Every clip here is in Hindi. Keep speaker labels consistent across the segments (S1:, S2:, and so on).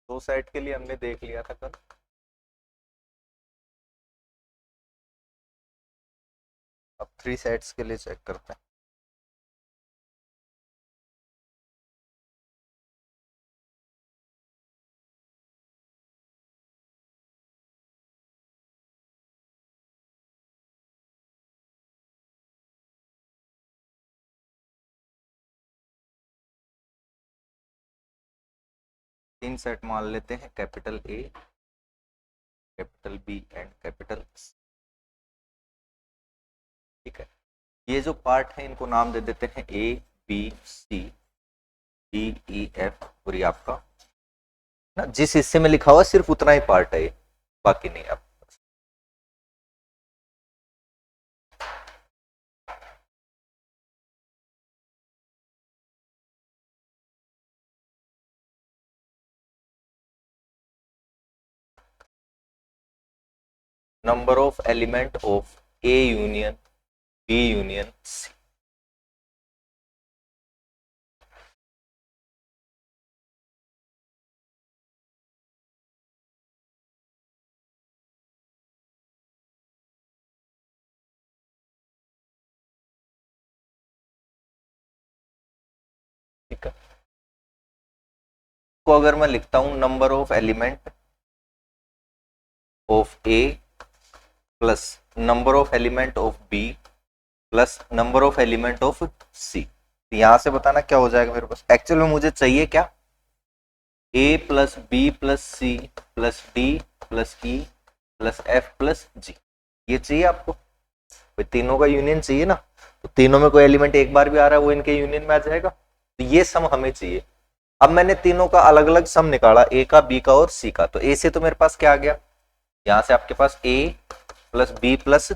S1: 2 सेट के लिए हमने देख लिया था कल। अब 3 सेट्स के लिए चेक करते हैं। तीन सेट मान लेते हैं, capital A, capital B and capital C. ठीक है, ये जो पार्ट है इनको नाम दे देते हैं A B C D E F, और ये आपका ना जिस हिस्से में लिखा हुआ सिर्फ उतना ही पार्ट है ये, बाकी नहीं। आप number of element of A union B union C. ठीक है, को अगर मैं लिखता हूं number of element of A plus number of element of B plus number of element of C, यहां से बताना क्या हो जाएगा मेरे पास। एक्चुअल में मुझे चाहिए क्या, A plus B plus C plus D plus E plus F plus G, ये चाहिए आपको। तीनों का यूनियन चाहिए ना, तो तीनों में कोई एलिमेंट एक बार भी आ रहा है वो इनके यूनियन में आ जाएगा, तो ये सम हमें चाहिए। अब मैंने तीनों का अलग अलग सम निकाला, ए का, बी का और सी का। तो ए से तो मेरे पास क्या आ गया, यहां से आपके पास ए प्लस बी प्लस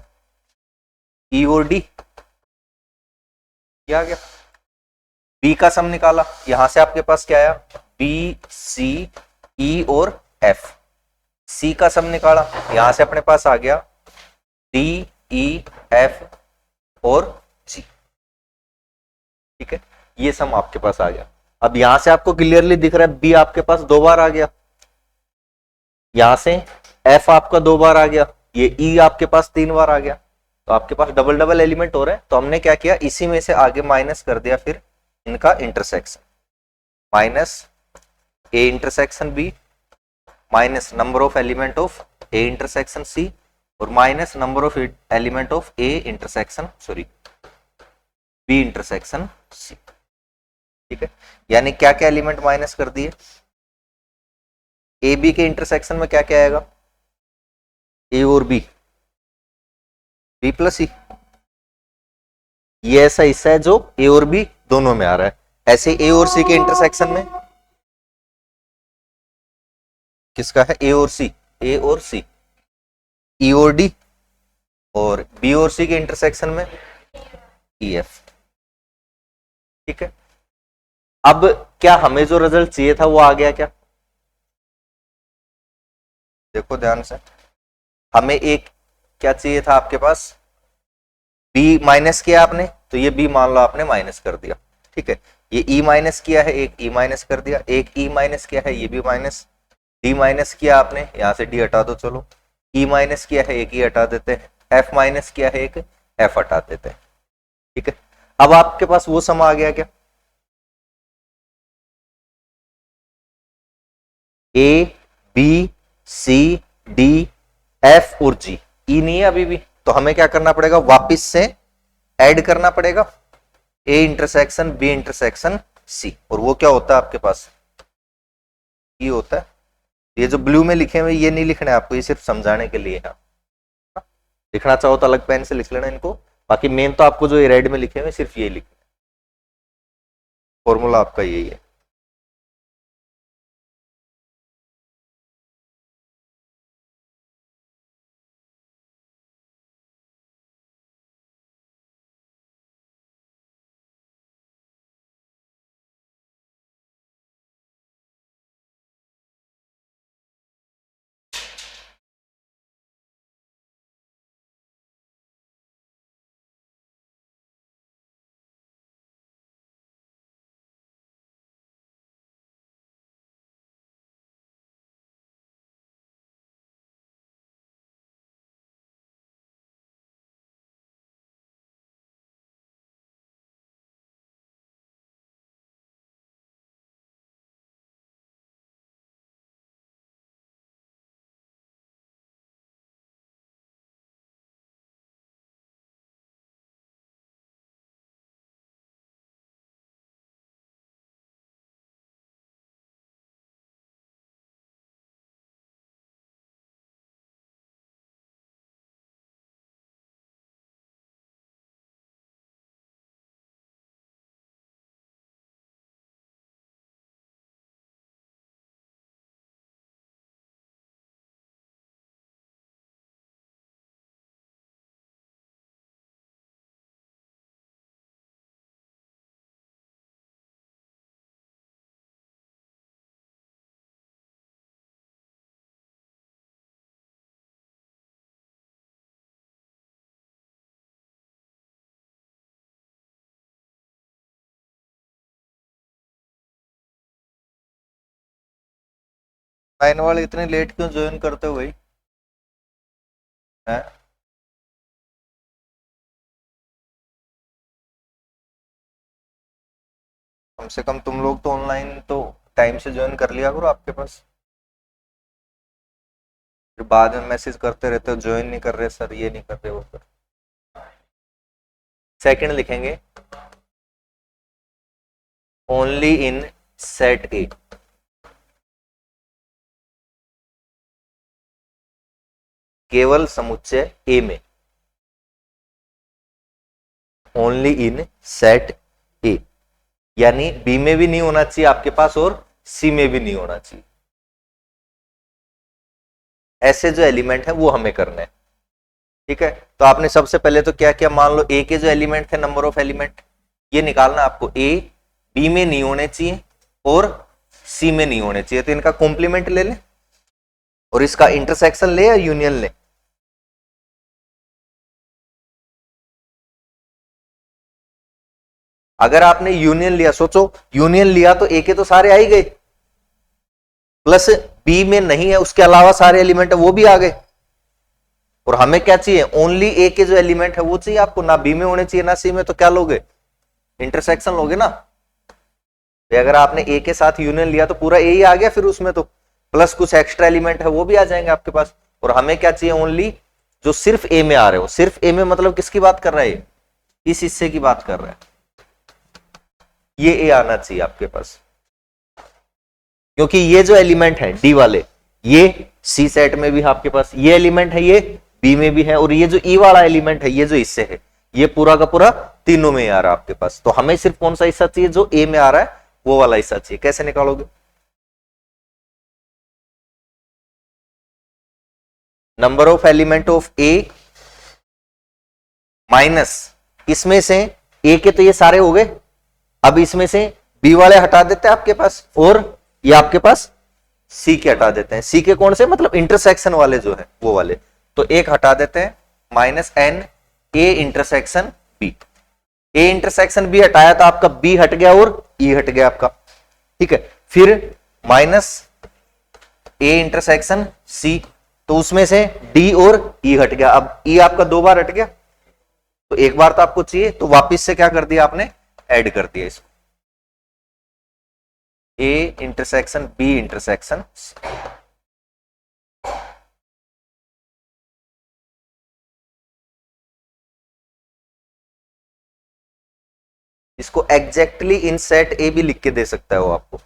S1: ई और डी, क्या आ गया। बी का सम निकाला, यहां से आपके पास क्या आया, बी सी ई और एफ। सी का सम निकाला, यहां से अपने पास आ गया डी ई एफ और जी। ठीक है, ये सम आपके पास आ गया। अब यहां से आपको क्लियरली दिख रहा है बी आपके पास 2 बार आ गया, यहां से एफ आपका 2 बार आ गया, ये ई आपके पास 3 बार आ गया, तो आपके पास डबल डबल एलिमेंट हो रहे हैं। तो हमने क्या किया, इसी में से आगे माइनस कर दिया फिर इनका intersection, minus A intersection B minus number of element of A intersection C और minus number of element of A intersection sorry B intersection C. ठीक है, यानी क्या क्या एलिमेंट माइनस कर दिए, ए बी के इंटरसेक्शन में क्या क्या आएगा, ए और बी, बी प्लस सी, ये ऐसा हिस्सा है जो ए और बी दोनों में आ रहा है। ऐसे ए और सी के इंटरसेक्शन में किसका है, ए और सी, ए और सी, ई और डी, और बी और सी के इंटरसेक्शन में ई एफ। ठीक है, अब क्या हमें जो रिजल्ट चाहिए था वो आ गया क्या, देखो ध्यान से। हमें एक क्या चाहिए था आपके पास, बी माइनस किया आपने, तो ये बी मान लो आपने माइनस कर दिया। ठीक है, ये ई माइनस किया है, एक ई माइनस कर दिया, एक ई माइनस किया है, ये भी माइनस, डी माइनस किया आपने, यहां से डी हटा दो, चलो ई माइनस किया है, एक ई हटा देते हैं, एफ माइनस किया है, एक एफ हटा देते हैं। ठीक है, अब आपके पास वो सम आ गया क्या, A B C D F और जी, ई नहीं है अभी भी, तो हमें क्या करना पड़ेगा, वापिस से ऐड करना पड़ेगा A intersection B intersection C, और वो क्या होता है आपके पास, ई होता है। ये जो ब्लू में लिखे हुए ये नहीं लिखना है आपको, ये सिर्फ समझाने के लिए है। लिखना चाहो तो अलग पेन से लिख लेना इनको, बाकी मेन तो आपको जो ये रेड में लिखे हुए सिर्फ ये लिखना, फॉर्मूला आपका यही है। 9 वाले इतने लेट क्यों ज्वाइन करते हो भाई? हैं? कम से कम तुम लोग तो ऑनलाइन तो टाइम से ज्वाइन कर लिया करो आपके पास। फिर बाद में मैसेज करते रहते हो ज्वाइन नहीं कर रहे सर, ये नहीं कर रहे वो कर। सेकंड लिखेंगे ओनली इन सेट ए। केवल समुच्चय ए में, ओनली इन सेट ए, यानी बी में भी नहीं होना चाहिए आपके पास और सी में भी नहीं होना चाहिए। ऐसे जो एलिमेंट है वो हमें करना है, ठीक है। तो आपने सबसे पहले तो क्या किया, मान लो ए के जो एलिमेंट थे, नंबर ऑफ एलिमेंट, ये निकालना आपको। ए बी में नहीं होने चाहिए और सी में नहीं होने चाहिए, तो इनका कॉम्प्लीमेंट ले लें और इसका इंटरसेक्शन ले या यूनियन ले। अगर आपने यूनियन लिया, सोचो यूनियन लिया तो ए के तो सारे आ ही गए, प्लस बी में नहीं है उसके अलावा सारे एलिमेंट है वो भी आ गए। और हमें क्या चाहिए, ओनली ए के जो एलिमेंट है वो चाहिए आपको, ना बी में होने चाहिए ना सी में, तो क्या लोगे, इंटरसेक्शन लोगे ना। तो अगर आपने ए के साथ यूनियन लिया तो पूरा ए ही आ गया, फिर उसमें तो प्लस कुछ एक्स्ट्रा एलिमेंट है वो भी आ जाएंगे आपके पास। और हमें क्या चाहिए, ओनली जो सिर्फ ए में आ रहे हो। सिर्फ ए में मतलब किसकी बात कर रहा है, इस हिस्से की बात कर रहा है, ये ए आना चाहिए आपके पास। क्योंकि ये जो एलिमेंट है डी वाले, ये सी सेट में भी है आपके पास, ये एलिमेंट है ये बी में भी है, और ये जो ई वाला एलिमेंट है ये जो इससे है, ये पूरा का पूरा तीनों में आ रहा है आपके पास। तो हमें सिर्फ कौन सा हिस्सा चाहिए, जो ए में आ रहा है वो वाला हिस्सा चाहिए। कैसे निकालोगे, number of element of A minus, इसमें से ए के तो ये सारे हो गए, अब इसमें से बी वाले हटा देते हैं आपके पास, और ये आपके पास सी के हटा देते हैं। सी के कौन से, मतलब इंटरसेक्शन वाले जो है वो वाले, तो एक हटा देते हैं, minus N A intersection B. A intersection B हटाया तो आपका बी हट गया और ई हट गया आपका, ठीक है। फिर माइनस ए इंटरसेक्शन सी, तो उसमें से डी और ई हट गया। अब ई आपका 2 बार हट गया, तो एक बार तो आपको चाहिए, तो वापिस से क्या कर दिया आपने, ऐड कर दिया इसको, A intersection B intersection C. इसको एग्जैक्टली इन सेट ए भी लिख के दे सकता है वो आपको।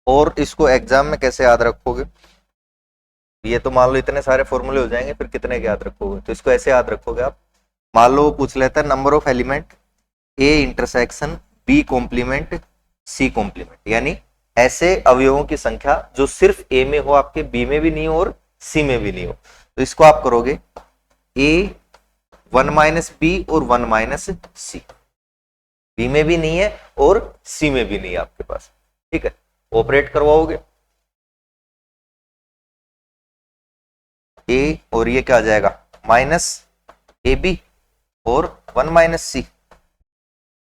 S1: और इसको एग्जाम में कैसे याद रखोगे, ये तो मान लो इतने सारे फॉर्मूले हो जाएंगे, फिर कितने के याद रखोगे। तो इसको ऐसे याद रखोगे आप, मान लो पूछ लेता है number of element A intersection B complement C complement, यानी ऐसे अवयवों की संख्या जो सिर्फ ए में हो, आपके बी में भी नहीं हो और सी में भी नहीं हो। तो इसको आप करोगे ए 1 माइनस बी और 1 माइनस सी, बी में भी नहीं है और सी में भी नहीं है आपके पास, ठीक है। ऑपरेट करवाओगे ए, और ये क्या आ जाएगा, माइनस ए बी और 1 माइनस सी,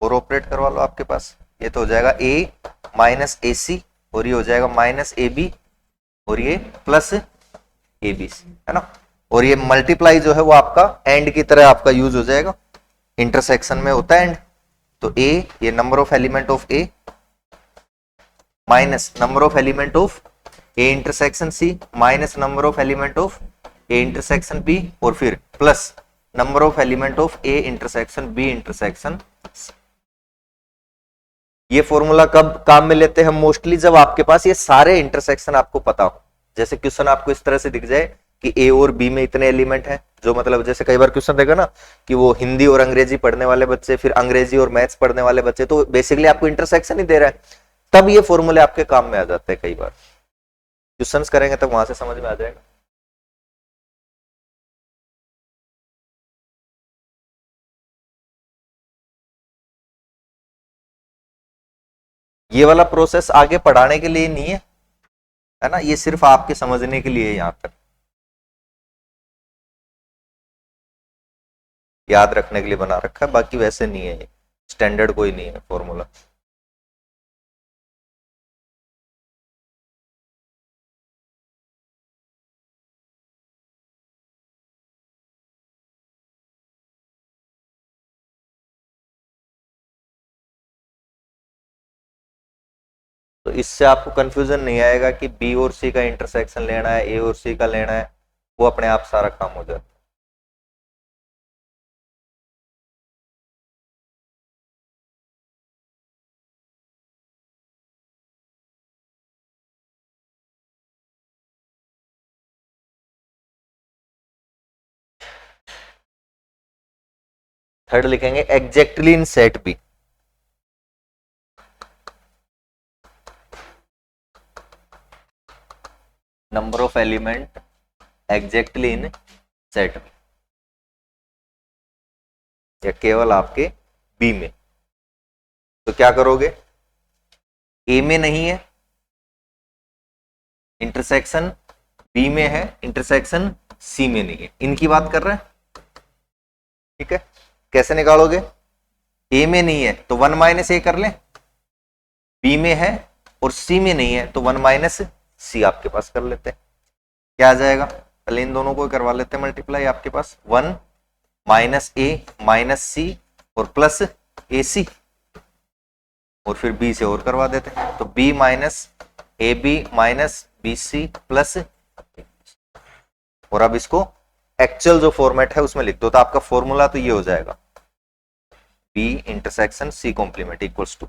S1: और ऑपरेट करवा लो आपके पास, ये तो हो जाएगा ए माइनस ए सी, और ये हो जाएगा माइनस ए बी, और ये प्लस ए बी सी, है ना। और ये मल्टीप्लाई जो है वो आपका एंड की तरह आपका यूज हो जाएगा, इंटरसेक्शन में होता है एंड। तो ए, ये number of element of A minus number of element of A intersection C minus number of element of A intersection B, और फिर plus number of element of A intersection B intersection C. ये फॉर्मूला कब काम में लेते हैं हम, मोस्टली जब आपके पास ये सारे इंटरसेक्शन आपको पता हो। जैसे क्वेश्चन आपको इस तरह से दिख जाए, कि ए और बी में इतने एलिमेंट हैं, जो मतलब जैसे कई बार क्वेश्चन देगा ना कि वो हिंदी और अंग्रेजी पढ़ने वाले बच्चे, फिर अंग्रेजी और मैथ्स पढ़ने वाले बच्चे, तो बेसिकली आपको इंटरसेक्शन ही दे रहा है, तब ये फॉर्मूले आपके काम में आ जाते हैं। कई बार क्वेश्चन करेंगे तब वहां से समझ में आ जाएगा। ये वाला प्रोसेस आगे पढ़ाने के लिए नहीं है ना, ये सिर्फ आपके समझने के लिए यहां तक याद रखने के लिए बना रखा है, बाकी वैसे नहीं है, ये स्टैंडर्ड कोई नहीं है फॉर्मूला। तो इससे आपको कंफ्यूजन नहीं आएगा कि बी और सी का इंटरसेक्शन लेना है, ए और सी का लेना है, वो अपने आप सारा काम हो जाता है। थर्ड लिखेंगे exactly in set B. Number of element exactly in set B, या केवल आपके बी में। तो क्या करोगे, ए में नहीं है इंटरसेक्शन, बी में है इंटरसेक्शन, सी में नहीं है, इनकी बात कर रहे हैं। ठीक है, कैसे निकालोगे, ए में नहीं है तो 1 - a कर लें, बी में है और सी में नहीं है तो 1 - c आपके पास कर लेते हैं। क्या आ जाएगा, पहले इन दोनों को करवा लेते हैं मल्टीप्लाई, आपके पास 1 - a - c और प्लस AC, और फिर बी से और करवा देते हैं, तो b - ab - BC प्लस, और अब इसको एक्चुअल जो फॉर्मेट है उसमें लिख दो, तो आपका फॉर्मूला तो ये हो जाएगा, b intersection c complement equals to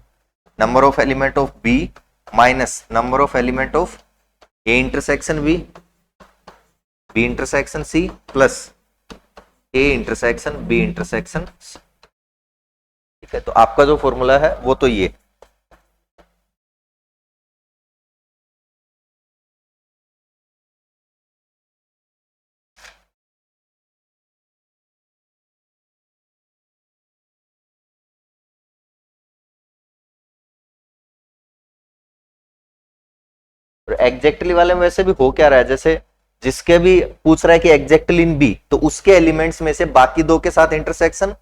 S1: number of element of b minus number of element of a intersection b, b intersection c plus a intersection b intersection c। ठीक है, तो आपका जो फॉर्मूला है वो तो ये। एग्जैक्टली वाले में वैसे भी हो क्या रहा है, जैसे जिसके भी पूछ रहा है कि एग्जैक्टली इन बी, तो उसके एलिमेंट्स में से बाकी दो के साथ इंटरसेक्शन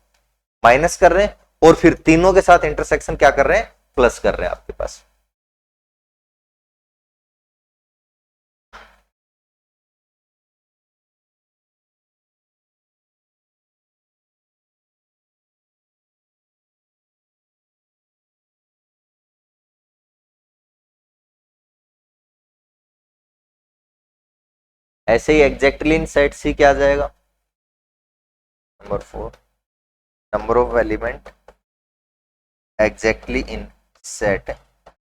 S1: माइनस कर रहे हैं, और फिर तीनों के साथ इंटरसेक्शन क्या कर रहे हैं, प्लस कर रहे हैं आपके पास। ऐसे ही एग्जैक्टली इन सेट सी क्या आ जाएगा, number 4 number of element exactly in set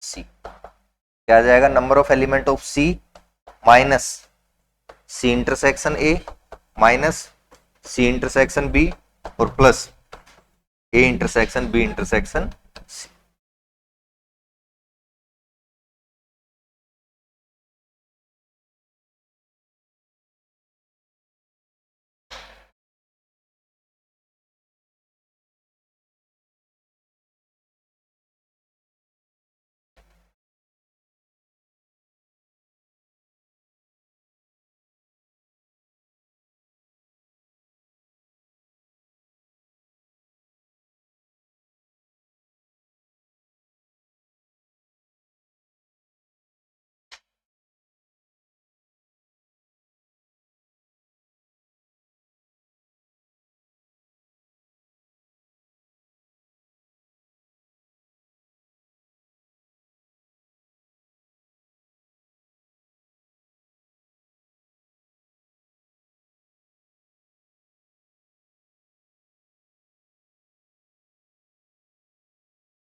S1: C, क्या आ जाएगा, number of element of C minus C intersection A minus C intersection B और plus A intersection B intersection C.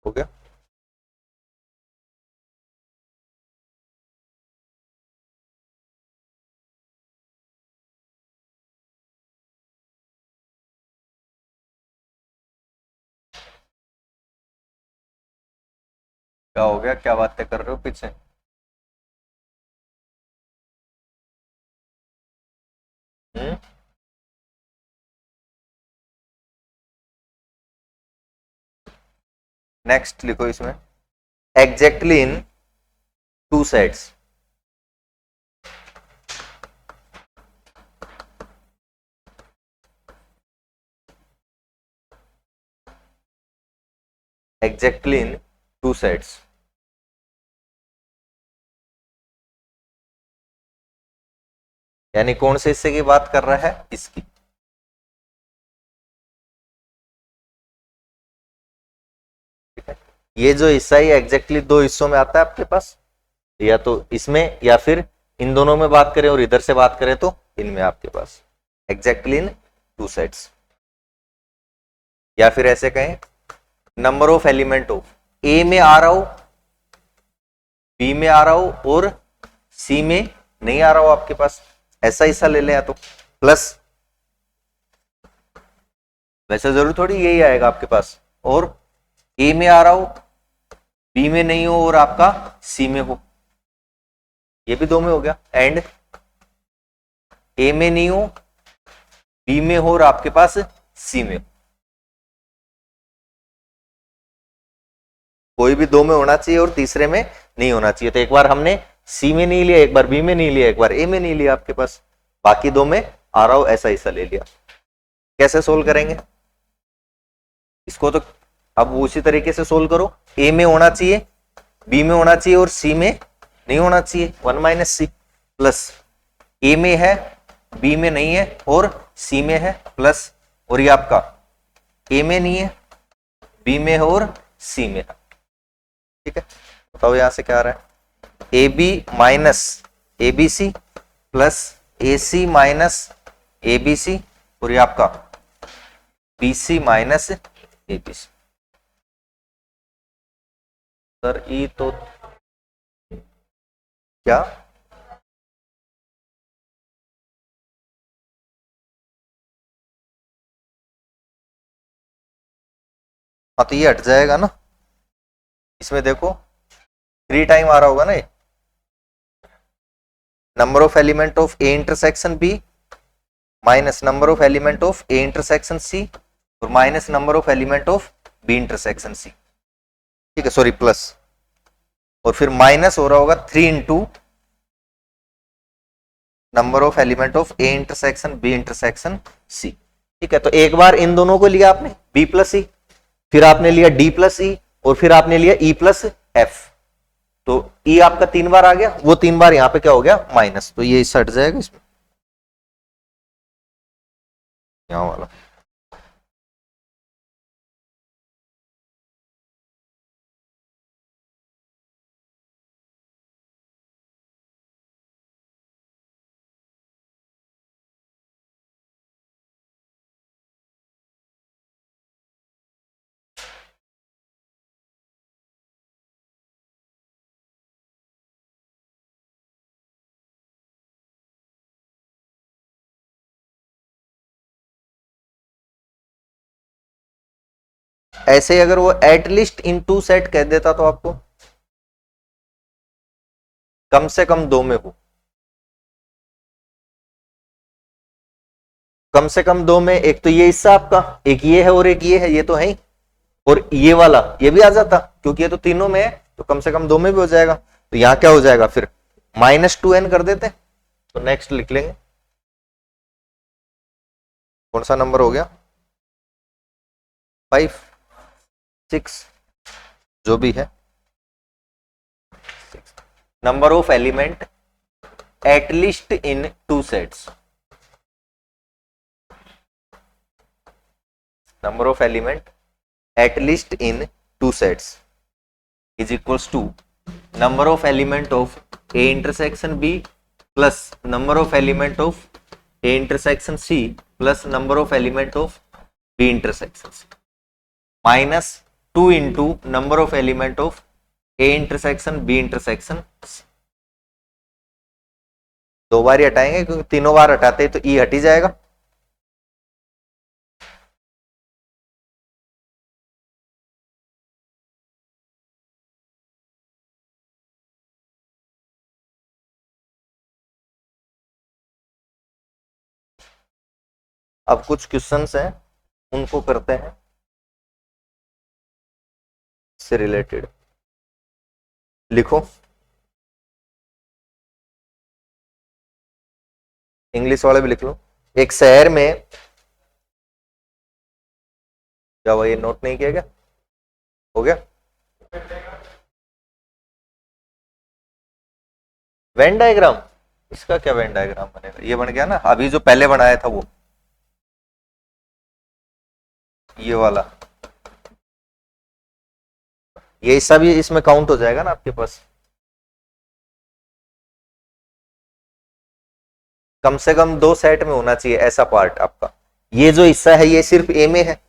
S1: हो गया। क्या हो गया, क्या बातें कर रहे हो पीछे? नेक्स्ट लिखो इसमें, एग्जैक्टली इन टू सेट्स। एग्जैक्टली इन टू सेट्स। यानी कौन से हिस्से की बात कर रहा है, इसकी। ठीक है, ये जो हिस्सा है एग्जैक्टली दो हिस्सों में आता है आपके पास, या तो इसमें या फिर इन दोनों में बात करें और इधर से बात करें तो इनमें आपके पास एग्जैक्टली इन टू सेट्स। या फिर ऐसे कहें, नंबर ऑफ एलिमेंट ऑफ ए में आ रहा हो, बी में आ रहा हो और सी में नहीं आ रहा हो आपके पास, ऐसा हिस्सा ले लें या तो प्लस, वैसे जरूर थोड़ी यही आएगा आपके पास, और ए में आ रहा हो, बी में नहीं हो और आपका सी में हो, ये भी दो में हो गया, एंड ए में नहीं हो, बी में हो और आपके पास सी में हो। कोई भी दो में होना चाहिए और तीसरे में नहीं होना चाहिए। तो एक बार हमने सी में नहीं लिया, एक बार बी में नहीं लिया, एक बार ए में नहीं लिया आपके पास, बाकी दो में आ रहा हो ऐसा हिस्सा ले लिया। कैसे सोल्व करेंगे इसको? तो अब उसी तरीके से सोल्व करो, ए में होना चाहिए, बी में होना चाहिए और सी में नहीं होना चाहिए, 1 माइनस सी, प्लस ए में है, बी में नहीं है और सी में है, प्लस, और ये आपका ए में नहीं है, बी में है और सी में है। ठीक है, बताओ यहां से क्या आ रहा है, A B minus A B C plus A C minus A B C, और ये आपका B C minus A B C. Sir E तो क्या, हाँ तो ये हट जाएगा ना, इसमें देखो 3 टाइम आ रहा होगा ना ये, number of element of A intersection B minus number of element of A intersection C और minus number of element of B intersection C. ठीक है, सॉरी प्लस, और फिर माइनस हो रहा होगा 3 into number of element of A intersection B intersection C. ठीक है, तो एक बार इन दोनों को लिया आपने बी प्लस ई, फिर आपने लिया डी प्लस ई और फिर आपने लिया ई प्लस एफ, तो ई आपका 3 बार आ गया, वो 3 बार यहां पे क्या हो गया माइनस, तो ये हट जाएगा इसमें, यहां वाला। ऐसे अगर वो एटलीस्ट इन टू सेट कह देता तो आपको कम से कम दो में हो, कम से कम दो में, एक तो ये हिस्सा आपका, एक ये है और एक ये है, ये तो है ही, और ये वाला ये भी आ जाता क्योंकि ये तो तीनों में है, तो कम से कम दो में भी हो जाएगा। तो यहां क्या हो जाएगा फिर, -2n कर देते, तो नेक्स्ट लिख लेंगे, कौन सा नंबर हो गया, 5 6 जो भी है, number of element at least in two sets, number of element at least in two sets is equals to number of element of A intersection B plus number of element of A intersection C plus number of element of B intersection C minus 2 into number of element of A intersection B intersection C. दो बार ही हटाएंगे क्योंकि तीनों बार हटाते हैं तो ई हट ही जाएगा। अब कुछ क्वेश्चंस हैं उनको करते हैं से रिलेटेड। लिखो, इंग्लिश वाले भी लिख लो। एक शहर में, क्या हुआ, ये नोट नहीं किया क्या? हो गया? वेन डायग्राम, इसका क्या वेन डायग्राम बनेगा? ये बन गया ना अभी जो पहले बनाया था वो, ये वाला, ये हिस्सा भी इसमें काउंट हो जाएगा ना आपके पास। कम से कम 2 सेट में होना चाहिए ऐसा पार्ट आपका। ये जो हिस्सा है ये सिर्फ ए में है,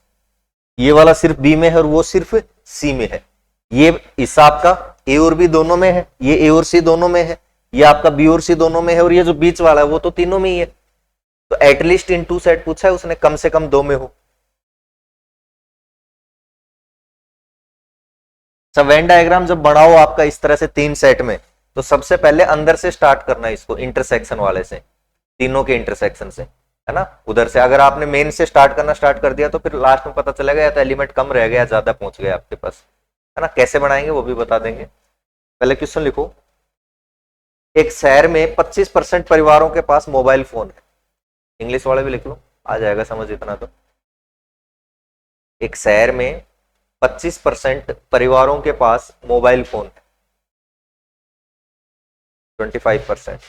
S1: ये वाला सिर्फ बी में है और वो सिर्फ सी में है। ये हिस्सा आपका ए और बी दोनों में है, ये ए और सी दोनों में है, ये आपका बी और सी दोनों में है, और ये जो बीच वाला है वो तो तीनों में ही है। तो एटलीस्ट इन 2 सेट पूछा है उसने, कम से कम 2 में हो। वेन डायग्राम जब बनाओ आपका इस तरह से 3 सेट में, तो सबसे पहले अंदर से स्टार्ट करना है इसको, इंटरसेक्शन वाले से, तीनों के इंटरसेक्शन से, है ना। उधर से अगर आपने मेन से स्टार्ट करना स्टार्ट कर दिया तो फिर लास्ट में पता चलेगा या तो एलिमेंट कम रह गया, ज्यादा पहुंच गया आपके पास, है ना। कैसे बनाएंगे वो भी बता देंगे। पहले क्वेश्चन लिखो, एक शहर में 25% परिवारों के पास मोबाइल फोन है। इंग्लिश वाले भी लिख लो, आ जाएगा समझ इतना तो। एक शहर में 25% परिवारों के पास मोबाइल फोन है, 25%।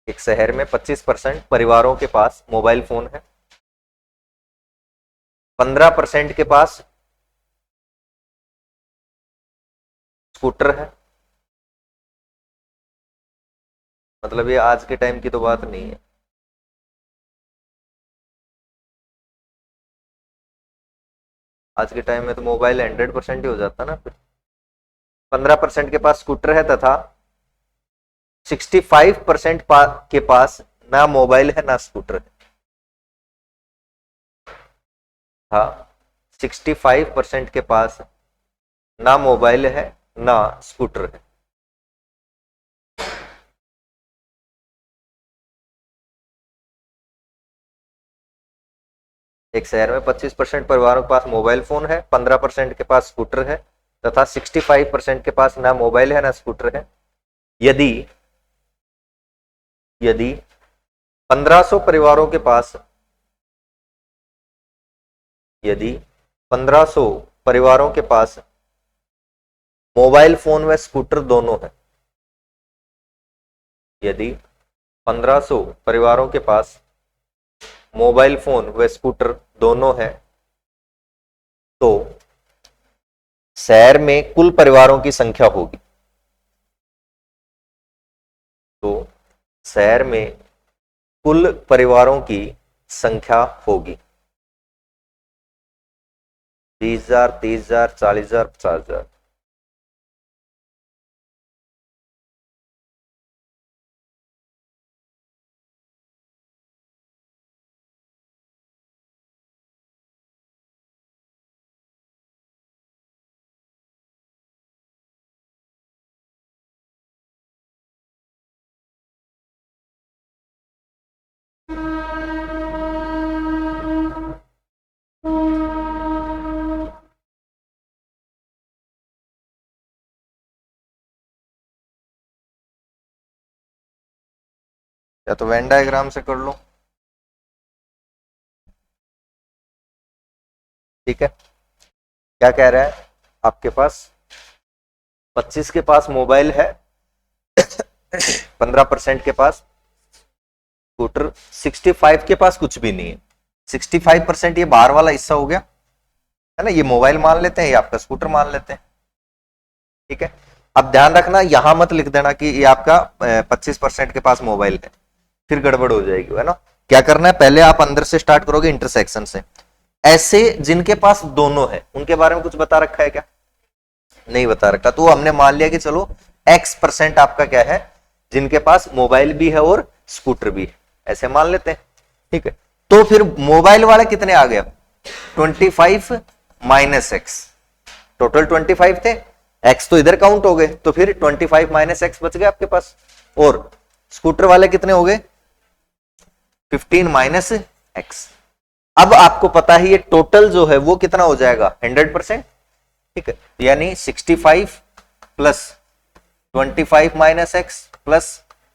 S1: एक शहर में 25% परिवारों के पास मोबाइल फोन है, 15% के पास स्कूटर है। मतलब ये आज के टाइम की तो बात नहीं है, आज के टाइम में तो मोबाइल 100% ही हो जाता ना फिर। 15% के पास स्कूटर है तथा 65% के पास ना मोबाइल है ना स्कूटर है। हाँ, 65% के पास ना मोबाइल है ना स्कूटर है। एक शहर में 25% परिवारों के पास मोबाइल फोन है, 15% के पास स्कूटर है तथा 65% के पास ना मोबाइल है ना स्कूटर है। यदि 1500 परिवारों के पास, यदि 1500 परिवारों के पास मोबाइल फोन व स्कूटर दोनों है, यदि 1500 परिवारों के पास मोबाइल फोन व स्कूटर दोनों है, तो शहर में कुल परिवारों की संख्या होगी, तो शहर में कुल परिवारों की संख्या होगी 20,000, 30,000, 40,000, 50,000। या तो वेन डायग्राम से कर लो, ठीक है। क्या कह रहा है, आपके पास 25 के पास मोबाइल है, 15% के पास स्कूटर, 65 के पास कुछ भी नहीं है। 65% ये बाहर वाला हिस्सा हो गया, है ना, ये मोबाइल मान लेते हैं, ये आपका स्कूटर मान लेते हैं, ठीक है। अब ध्यान रखना, यहां मत लिख देना कि ये आपका 25% के पास मोबाइल है, फिर गड़बड़ हो जाएगी, है ना। क्या करना है, पहले आप अंदर से स्टार्ट करोगे इंटरसेक्शन से। ऐसे जिनके पास दोनों है उनके बारे में कुछ बता रखा है क्या? नहीं बता रखा, तो हमने मान लिया कि चलो X% आपका क्या है, जिनके पास मोबाइल भी है और स्कूटर भी है, ऐसे मान लेते हैं, ठीक है। तो फिर मोबाइल वाले कितने आ गए, 25 माइनस एक्स, टोटल 25 थे, एक्स तो इधर काउंट हो गए, तो फिर 25 माइनस एक्स बच गए आपके पास। और स्कूटर वाले कितने हो गए, 15 माइनस x। अब आपको पता है ये टोटल जो है वो कितना हो जाएगा 100%, ठीक है, यानी 65 plus 25 minus X plus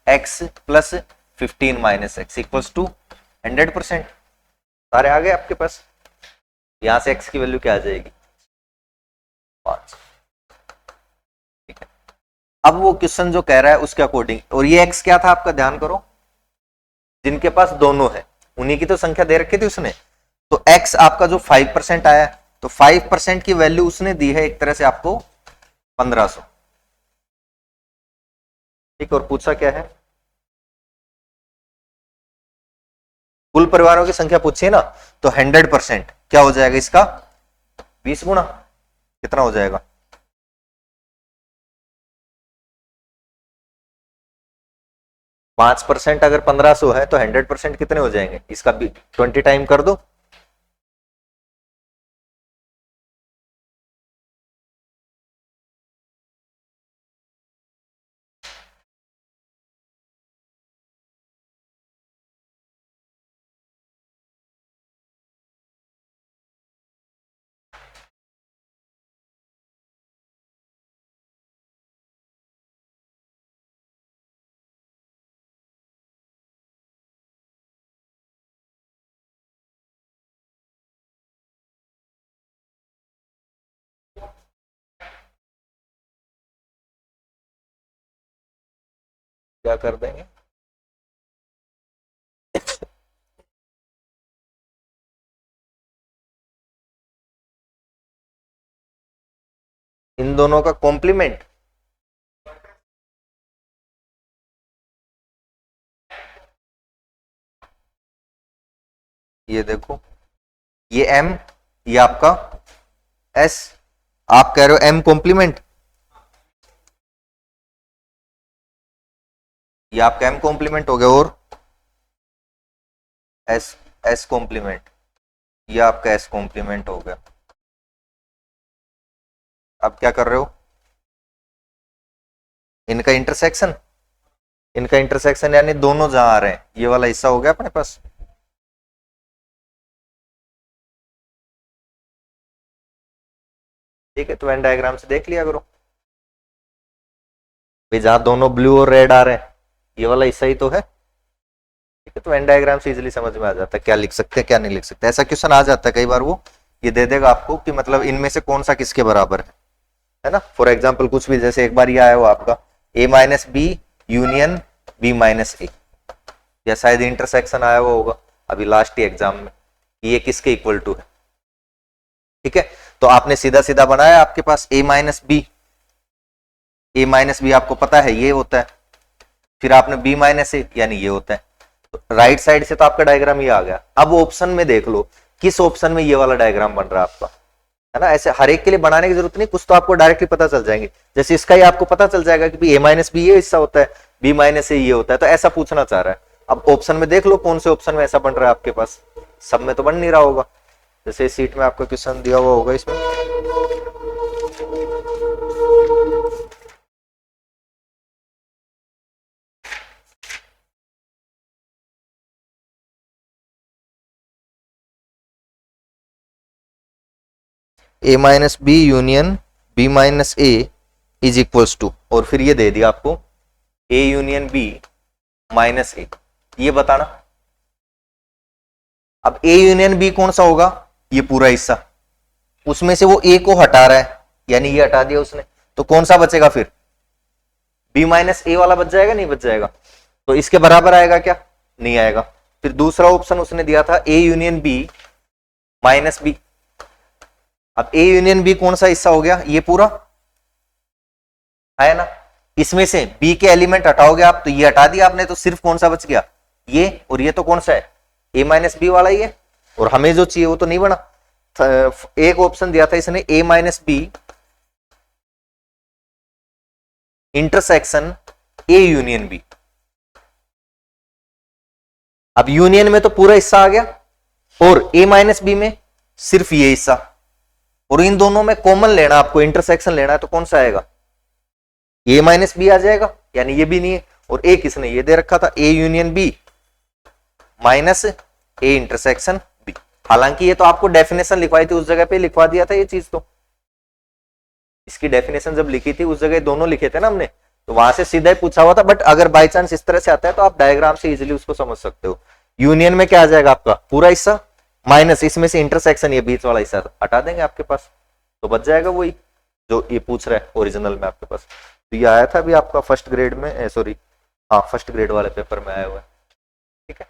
S1: x plus 15 minus X equals to 100%। सारे आ गए आपके पास। यहां से x की वैल्यू क्या आ जाएगी 5, ठीक है। अब वो क्वेश्चन जो कह रहा है उसके अकॉर्डिंग, और ये x क्या था आपका ध्यान करो, जिनके पास दोनों है उन्हीं की तो संख्या दे रखी थी उसने। तो x आपका जो 5% आया, तो 5% की वैल्यू उसने दी है एक तरह से आपको 1500, ठीक। और पूछा क्या है, कुल परिवारों की संख्या पूछी है ना, तो 100% क्या हो जाएगा इसका 20 गुना, कितना हो जाएगा 5%, अगर 1500 है तो 100% कितने हो जाएंगे, इसका 20 टाइम कर दो। क्या कर देंगे, इन दोनों का कॉम्प्लीमेंट, ये देखो ये m, ये आपका s, आप कह रहे हो m कॉम्प्लीमेंट, ये आपका m कॉम्प्लीमेंट हो गया, और s कॉम्प्लीमेंट, ये आपका s कॉम्प्लीमेंट हो गया। अब क्या कर रहे हो, इनका इंटरसेक्शन, इनका इंटरसेक्शन यानी दोनों जहां आ रहे हैं, ये वाला हिस्सा हो गया अपने पास। ठीक है, तो वेन डायग्राम से देख लिया करो भाई, जहां दोनों ब्लू और रेड आ रहे हैं ये वाला हिस्सा ही तो है, ठीक है। तो वेन डायग्राम से इजीली समझ में आ जाता है क्या लिख सकते हैं क्या नहीं लिख सकते। ऐसा क्वेश्चन आ जाता है कई बार, वो ये दे देगा आपको कि मतलब इनमें से कौन सा किसके बराबर है ना। फॉर एग्जाम्पल कुछ भी, जैसे एक बार ये आया हुआ आपका a minus B union b minus A, या शायद इंटरसेक्शन आया हुआ होगा अभी लास्ट ही एग्जाम में, ये किसके इक्वल टू है, ठीक है। तो आपने सीधा सीधा बनाया, आपके पास a माइनस बी आपको पता है ये होता है, फिर आपने b माइनस ए यानी ये होता है, तो राइट साइड से तो आपका डायग्राम ये आ गया। अब ऑप्शन में देख लो किस ऑप्शन में ये वाला डायग्राम बन रहा है आपका, है ना। ऐसे हर एक के लिए बनाने की जरूरत नहीं, कुछ तो आपको डायरेक्टली पता चल जाएंगे। जैसे इसका ही आपको पता चल जाएगा कि a माइनस बी ये हिस्सा होता है, b माइनस ए ये होता है, तो ऐसा पूछना चाह रहा है। अब ऑप्शन में देख लो कौन से ऑप्शन में ऐसा बन रहा है आपके पास, सब में तो बन नहीं रहा होगा। जैसे सीट में आपका क्वेश्चन दिया हुआ होगा इसमें, a minus B union b minus A is equals to, और फिर ये दे दिया आपको a union b minus A, ये बताना। अब a यूनियन b कौन सा होगा, ये पूरा हिस्सा, उसमें से वो a को हटा रहा है, यानी ये हटा दिया उसने, तो कौन सा बचेगा फिर, b माइनस ए वाला बच जाएगा, नहीं बच जाएगा, तो इसके बराबर आएगा क्या, नहीं आएगा। फिर दूसरा ऑप्शन उसने दिया था a union b minus B, अब a यूनियन b कौन सा हिस्सा हो गया, ये पूरा है ना, इसमें से b के एलिमेंट हटाओगे आप, तो ये हटा दिया आपने, तो सिर्फ कौन सा बच गया ये, और ये तो कौन सा है a माइनस बी वाला ही है, और हमें जो चाहिए वो तो नहीं बना। एक ऑप्शन दिया था इसने a minus B intersection a union b, अब यूनियन में तो पूरा हिस्सा आ गया, और a माइनस बी में सिर्फ ये हिस्सा, और इन दोनों में कॉमन लेना आपको, इंटरसेक्शन लेना है, तो कौन सा आएगा, a माइनस बी आ जाएगा, यानी ये भी नहीं है। और एक इसने ये दे रखा था a union b minus A intersection B. हालांकि ये तो आपको डेफिनेशन लिखवाई थी, उस जगह पे लिखवा दिया था ये चीज, तो इसकी डेफिनेशन जब लिखी थी उस जगह दोनों लिखे थे ना हमने, तो वहां से सीधा ही पूछा हुआ था। बट अगर बाई चांस इस तरह से आता है तो आप डायग्राम से इजीली उसको समझ सकते हो। यूनियन में क्या आ जाएगा आपका पूरा हिस्सा माइनस इसमें से इंटरसेक्शन, ये बीच वाला हिस्सा हटा देंगे आपके पास, तो बच जाएगा वही जो ये पूछ रहा है ओरिजिनल में आपके पास। तो ये आया था अभी आपका फर्स्ट ग्रेड में, सॉरी हाँ फर्स्ट ग्रेड वाले पेपर में आया हुआ है। ठीक है,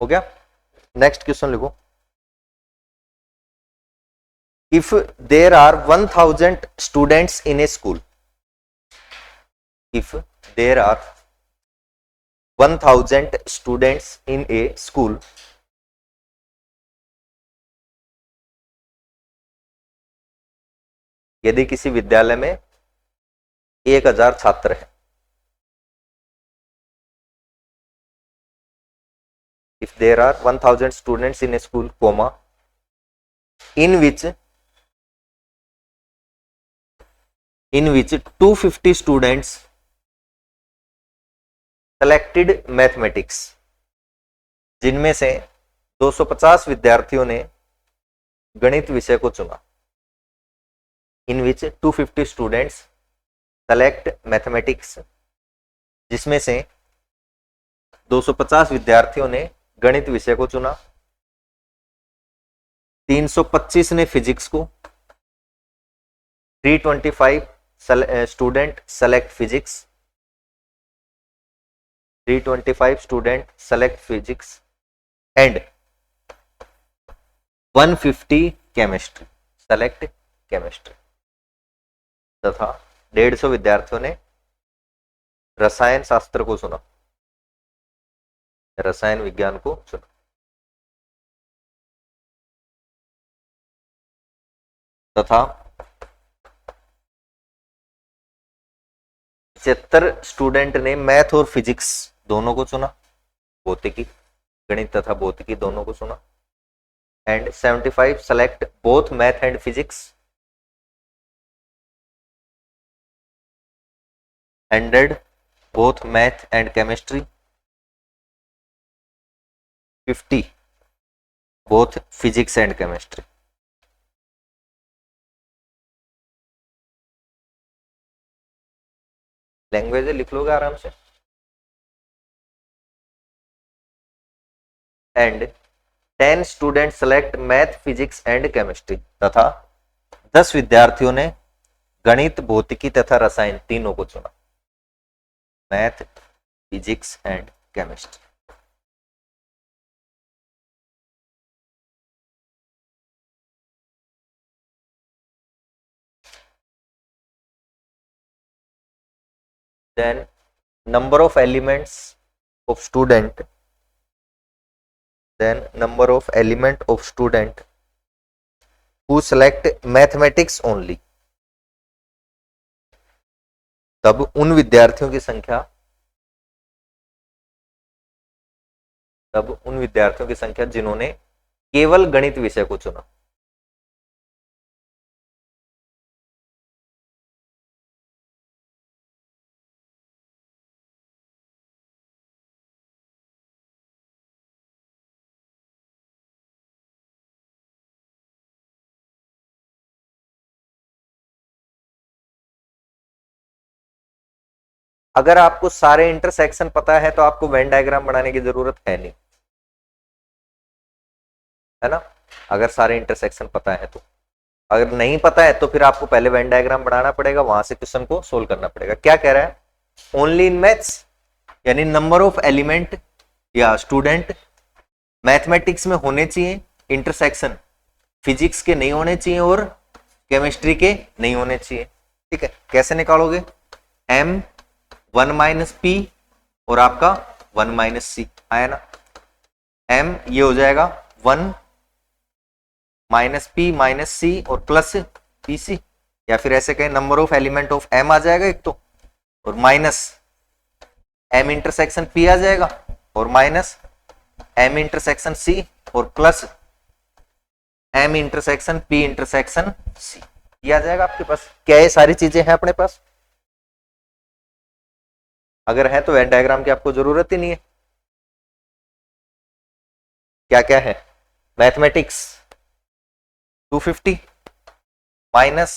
S1: हो गया। नेक्स्ट क्वेश्चन लिखो। If there are 1000 students in a school, if there are 1000 students in a school, यदि किसी विद्यालय में 1000 छात्र हैं, if there are 1000 students in a school, comma, in which 250 students selected mathematics, जिनमें से 250 विद्यार्थियों ने गणित विषय को चुना। इन विच 250 स्टूडेंट्स सेलेक्ट मैथमेटिक्स, जिसमें से 250 विद्यार्थियों ने गणित विषय को चुना। 325 ने फिजिक्स को, 325 student select physics, 325 student select physics and 150 chemistry select chemistry, तथा 150 विद्यार्थियों ने रसायन शास्त्र को चुना, रसायन विज्ञान को चुना। तथा 75 स्टूडेंट ने मैथ और फिजिक्स दोनों को चुना, भौतिकी गणित तथा भौतिकी दोनों को चुना। And 75 select both math and physics, 100 both math and chemistry, 50 both physics and chemistry। Language लिख लोगे आराम से। And 10 student select math physics and chemistry, तथा 10 विद्यार्थियों ने गणित भौतिकी तथा रसायन तीनों को चुना, math physics and chemistry. Then number of elements of student, then number of element of student who select mathematics only, तब उन विद्यार्थियों की संख्या जिन्होंने केवल गणित विषय को चुना। अगर आपको सारे इंटरसेक्शन पता है तो आपको वेन डायग्राम बनाने की जरूरत है नहीं, है ना। अगर सारे इंटरसेक्शन पता है तो, अगर नहीं पता है तो फिर आपको पहले वेन डायग्राम बनाना पड़ेगा, वहां से क्वेश्चन को सोल्व करना पड़ेगा। क्या कह रहा है, ओनली इन मैथ्स, यानी नंबर ऑफ एलिमेंट या स्टूडेंट मैथमेटिक्स में होने चाहिए, इंटरसेक्शन फिजिक्स के नहीं होने चाहिए और केमिस्ट्री के नहीं होने चाहिए। ठीक है, कैसे निकालोगे, m 1 माइनस पी और आपका 1 माइनस सी आया ना। m ये हो जाएगा 1 माइनस पी माइनस सी और प्लस पी सी, या फिर ऐसे कहें number of element of m आ जाएगा एक तो, और माइनस m इंटरसेक्शन p आ जाएगा, और माइनस m इंटरसेक्शन c और plus m intersection p intersection c, ये आ जाएगा आपके पास। क्या ये सारी चीजें हैं अपने पास। अगर है तो वेन डायग्राम की आपको जरूरत ही नहीं है। क्या क्या है, mathematics 250 minus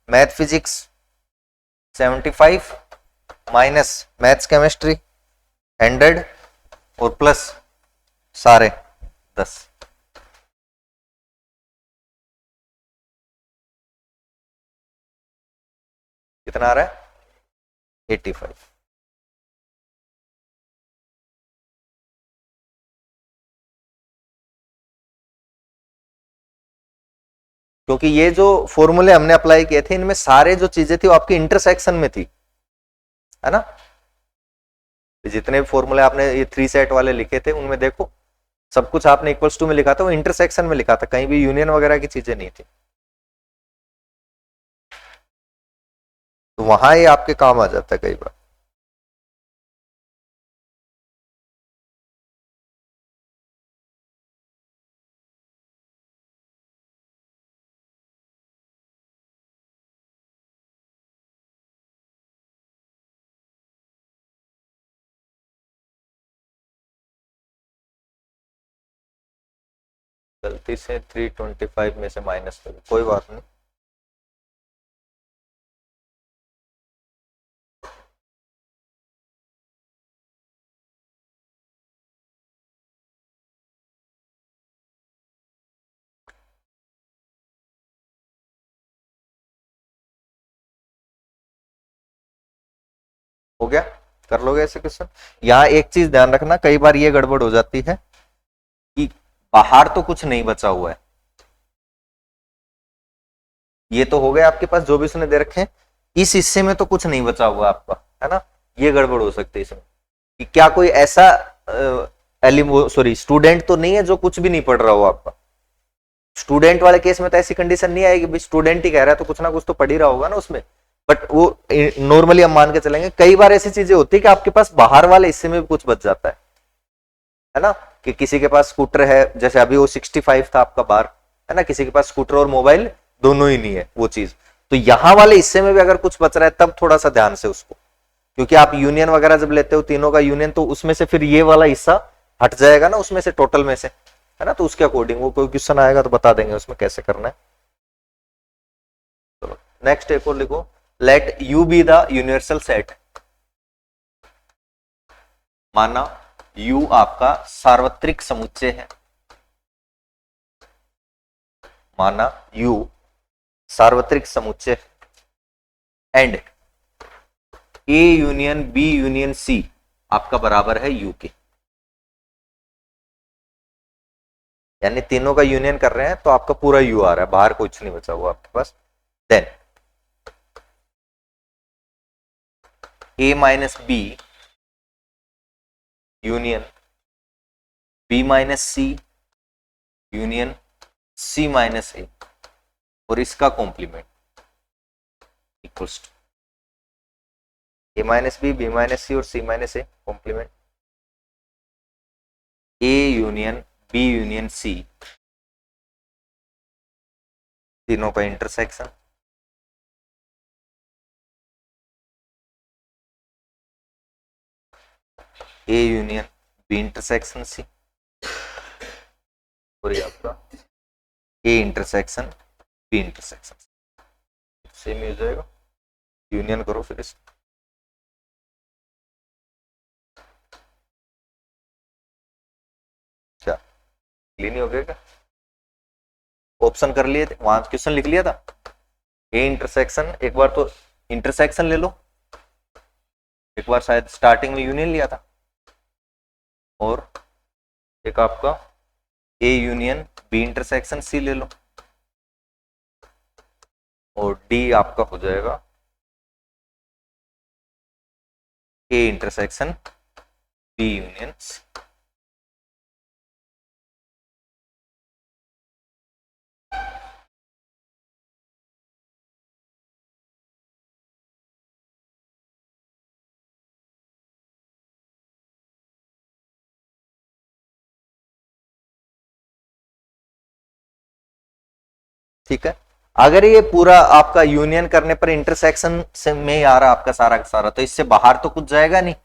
S1: math physics 75 minus maths chemistry 100 और प्लस सारे 10। कितना आ रहा है, 85। क्योंकि ये जो फॉर्मूले हमने अप्लाई किए थे इनमें सारे जो चीजें थी वो आपकी इंटरसेक्शन में थी, है ना। जितने भी फॉर्मूले आपने ये 3 सेट वाले लिखे थे उनमें देखो सब कुछ आपने इक्वल्स टू में लिखा था, वो इंटरसेक्शन में लिखा था, कहीं भी यूनियन वगैरह की चीजें नहीं थी। तो वहां ये आपके काम आ जाता है कई बार। गलती से 325 में से माइनस कर, कोई बात नहीं। हो गया, कर लोगे ऐसे क्वेश्चन। यहाँ एक चीज ध्यान रखना, कई बार ये गड़बड़ हो जाती है कि बाहर तो कुछ नहीं बचा हुआ है, ये तो हो गया आपके पास जो भी उसने दे रखे हैं, इस हिस्से में तो कुछ नहीं बचा हुआ आपका, है ना। ये गड़बड़ हो सकती है इसमें कि क्या कोई ऐसा सॉरी स्टूडेंट तो नहीं है जो कुछ भी नहीं पढ़ रहा हो आपका। स्टूडेंट वाले केस में तो ऐसी कंडीशन नहीं आएगी, भाई स्टूडेंट ही कह रहा है तो कुछ ना कुछ तो पढ़ ही रहा होगा ना उसमें। बट वो नॉर्मली हम मान के चलेंगे, कई बार ऐसी चीजें होती है कि आपके पास बाहर वाले हिस्से में भी कुछ बच जाता है ना। कि किसी के पास स्कूटर है, जैसे अभी वो 65 था आपका बार, है ना, किसी के पास स्कूटर और मोबाइल दोनों ही नहीं है वो चीज, तो यहां वाले हिस्से में भी अगर कुछ बच रहा है तब थोड़ा सा ध्यान से उसको, क्योंकि आप यूनियन वगैरह जब लेते हो तीनों का यूनियन, तो उसमें से फिर ये वाला हिस्सा हट जाएगा ना उसमें से, टोटल में से, है ना। तो उसके अकॉर्डिंग वो कोई क्वेश्चन आएगा तो बता देंगे उसमें कैसे करना है। चलो नेक्स्ट एक और लिखो, let U be the universal set. माना यू आपका सार्वत्रिक समुच्चय है, माना यू सार्वत्रिक समुच्चय and A union B union C आपका बराबर है यू के, यानी तीनों का यूनियन कर रहे हैं तो आपका पूरा यू आ रहा है, बाहर कुछ नहीं बचा हुआ आपके पास। Then A minus B union B minus C union C minus A और इसका complement equals to A minus B minus C और C minus A complement A union B union C, तीनों का intersection A union B intersection C और ये आपका A intersection B intersection, same ही हो जाएगा। यूनियन करो फिर इस, क्या क्लीन ही हो गया क्या, ऑप्शन कर लिए थे वहां, क्वेश्चन लिख लिया था ए इंटरसेक्शन, एक बार तो इंटरसेक्शन ले लो, एक बार शायद स्टार्टिंग में यूनियन लिया था, और एक आपका A union B intersection C ले लो, और डी आपका हो जाएगा A intersection B union C. ठीक है, अगर ये पूरा आपका यूनियन करने पर इंटरसेक्शन से में ही आ रहा आपका सारा का सारा, तो इससे बाहर तो कुछ जाएगा नहीं,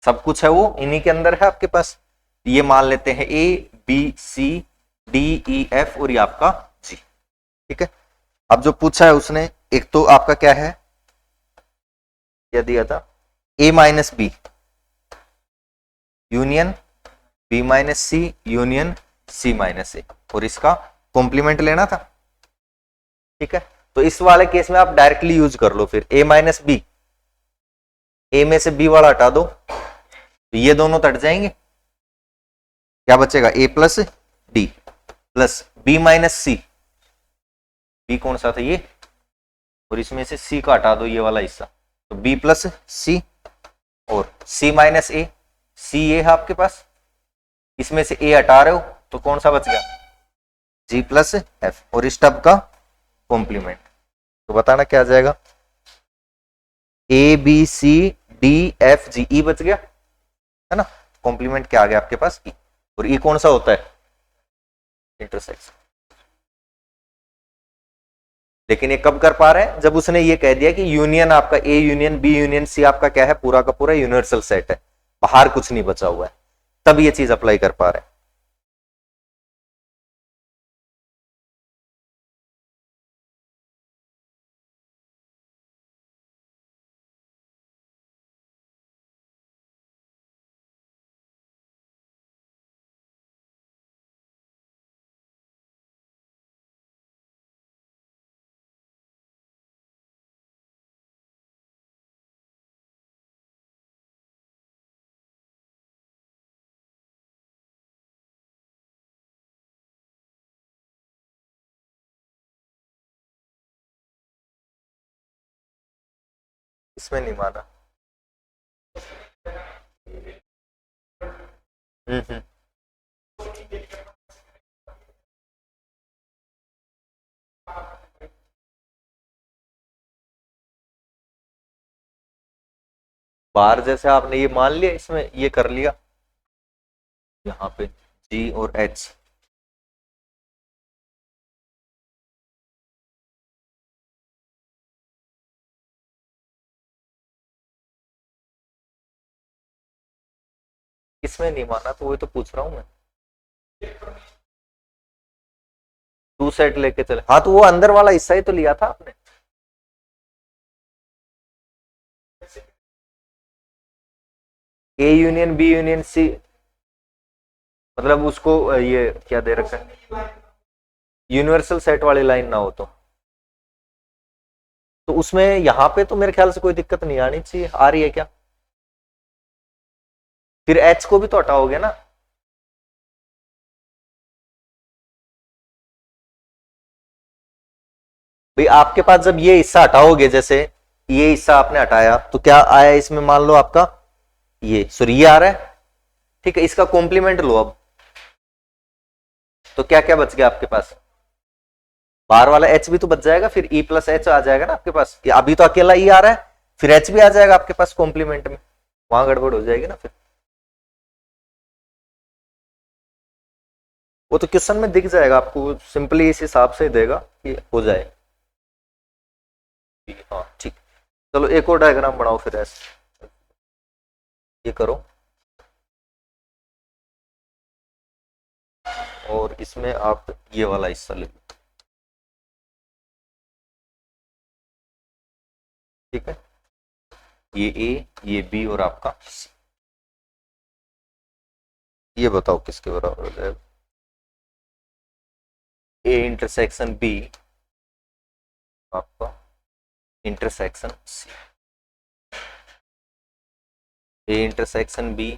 S1: सब कुछ है वो इन्हीं के अंदर है आपके पास। ये मान लेते हैं A B C D E F और ये आपका जी। ठीक है, अब जो पूछा है उसने, एक तो आपका क्या है, क्या दिया था, A minus B union B minus C union C minus A, और इसका कॉम्प्लीमेंट लेना था। ठीक है, तो इस वाले केस में आप डायरेक्टली यूज कर लो फिर, ए माइनस बी, ए में से बी वाला हटा दो तो ये दोनों तो हट जाएंगे, क्या बचेगा, A plus D plus B minus C, B कौन सा था ये, और इसमें से सी का हटा दो ये वाला हिस्सा, तो बी प्लस सी, और सी माइनस ए, सी ये है आपके पास, इसमें से ए हटा रहे हो तो कौन सा बच गया, जी प्लस एफ, और इस टर्म का कॉम्प्लीमेंट, तो बताना क्या आ जाएगा, A B C D F G, E बच गया है ना, कॉम्प्लीमेंट क्या आ गया आपके पास, ई, और ई कौन सा होता है, इंटरसेक्शन। लेकिन ये कब कर पा रहे हैं, जब उसने ये कह दिया कि यूनियन आपका A union B union C आपका क्या है, पूरा का पूरा यूनिवर्सल सेट है, बाहर कुछ नहीं बचा हुआ है, तब ये चीज अप्लाई कर पा रहे हैं। इसमें नहीं माना। हम्म, बार जैसे आपने ये मान लिया, इसमें ये कर लिया, यहाँ पे जी और एच, इसमें नहीं माना, तो वही तो पूछ रहा हूं मैं, टू सेट लेके चले, हाँ तो वो अंदर वाला हिस्सा ही तो लिया था आपने, A union B union C, मतलब उसको ये क्या दे रखा है, यूनिवर्सल सेट वाली लाइन ना हो तो उसमें यहां पे तो मेरे ख्याल से कोई दिक्कत नहीं आनी चाहिए, आ रही है क्या, फिर एच को भी तो हटाओगे ना, भाई आपके पास जब ये हिस्सा हटाओगे, जैसे ये हिस्सा आपने हटाया तो क्या आया इसमें, मान लो आपका ये सॉरी ये आ रहा है, ठीक है, इसका कॉम्प्लीमेंट लो अब, तो क्या क्या बच गया आपके पास, बाहर वाला एच भी तो बच जाएगा, फिर ई प्लस एच आ जाएगा ना आपके पास, अभी तो अकेला ई आ रहा है, फिर एच भी आ जाएगा आपके पास कॉम्प्लीमेंट में, वहां गड़बड़ हो जाएगी ना फिर, वो तो क्वेश्चन में दिख जाएगा आपको, सिंपली इस हिसाब से देगा कि हो जाए। हाँ ठीक, चलो एक और डायग्राम बनाओ फिर ऐसे, ये करो, और इसमें आप ये वाला हिस्सा ले लो, ठीक है, ये ए ये बी और आपका सी, ये बताओ किसके बराबर हो जाएगा, ए इंटरसेक्शन बी आपका intersection C, A intersection B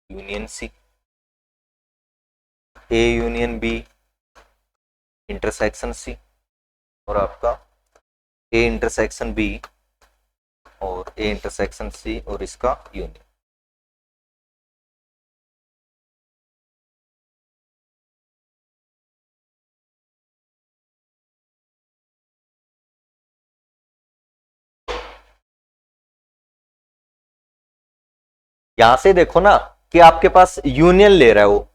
S1: union C, A union B intersection C, और आपका ए इंटरसेक्शन बी और ए इंटरसेक्शन सी और इसका यूनियन। यहां से देखो ना कि आपके पास यूनियन ले रहा है, वो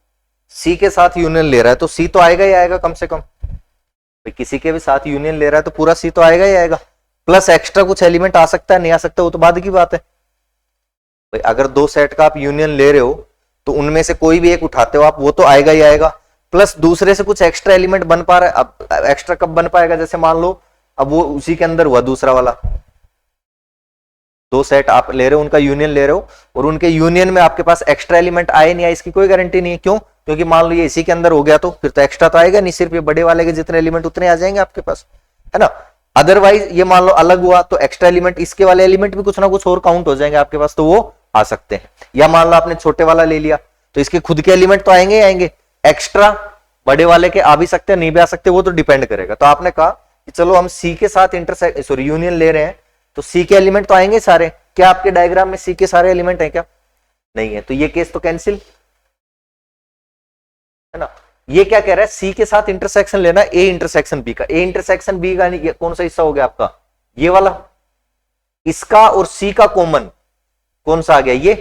S1: सी के साथ यूनियन ले रहा है, तो सी तो आएगा ही आएगा कम से कम, भाई किसी के भी साथ यूनियन ले रहा है तो पूरा सी तो आएगा ही आएगा, प्लस एक्स्ट्रा कुछ एलिमेंट आ सकता है नहीं आ सकता वो तो बाद की बात है, भाई अगर दो सेट का आप यूनियन ले रहे हो तो उनमें से कोई भी एक उठाते हो आप, वो तो आएगा ही आएगा, प्लस दूसरे से कुछ एक्स्ट्रा एलिमेंट बन पा रहा है। अब एक्स्ट्रा कब बन पाएगा, जैसे मान लो अब वो उसी के अंदर हुआ दूसरा वाला, दो सेट आप ले रहे हो, उनका यूनियन ले रहे हो, और उनके यूनियन में आपके पास एक्स्ट्रा एलिमेंट आए नहीं आए इसकी कोई गारंटी नहीं है। क्यों? क्योंकि मान लो ये इसी के अंदर हो गया तो फिर तो एक्स्ट्रा तो आएगा नहीं, सिर्फ ये बड़े वाले के जितने एलिमेंट उतने आ जाएंगे आपके पास, है ना। अदरवाइज ये मान लो अलग हुआ तो एक्स्ट्रा एलिमेंट, इसके वाले एलिमेंट भी कुछ ना कुछ और काउंट हो जाएंगे आपके पास, तो वो आ सकते हैं। या मान लो आपने छोटे वाला ले लिया तो इसके खुद के एलिमेंट तो आएंगे ही आएंगे, एक्स्ट्रा बड़े वाले के आ भी सकते हैं नहीं भी आ सकते, वो तो डिपेंड करेगा। तो आपने कहा कि चलो हम सी के साथ यूनियन ले रहे हैं तो सी के एलिमेंट तो आएंगे सारे। क्या आपके डायग्राम में सी के सारे एलिमेंट हैं क्या? नहीं है, तो ये केस तो कैंसिल, है ना। ये क्या कह रहा है, सी के साथ इंटरसेक्शन लेना ए इंटरसेक्शन बी का। ए इंटरसेक्शन बी का कौन सा हिस्सा हो गया आपका, ये वाला, इसका और सी का कॉमन कौन सा आ गया, ये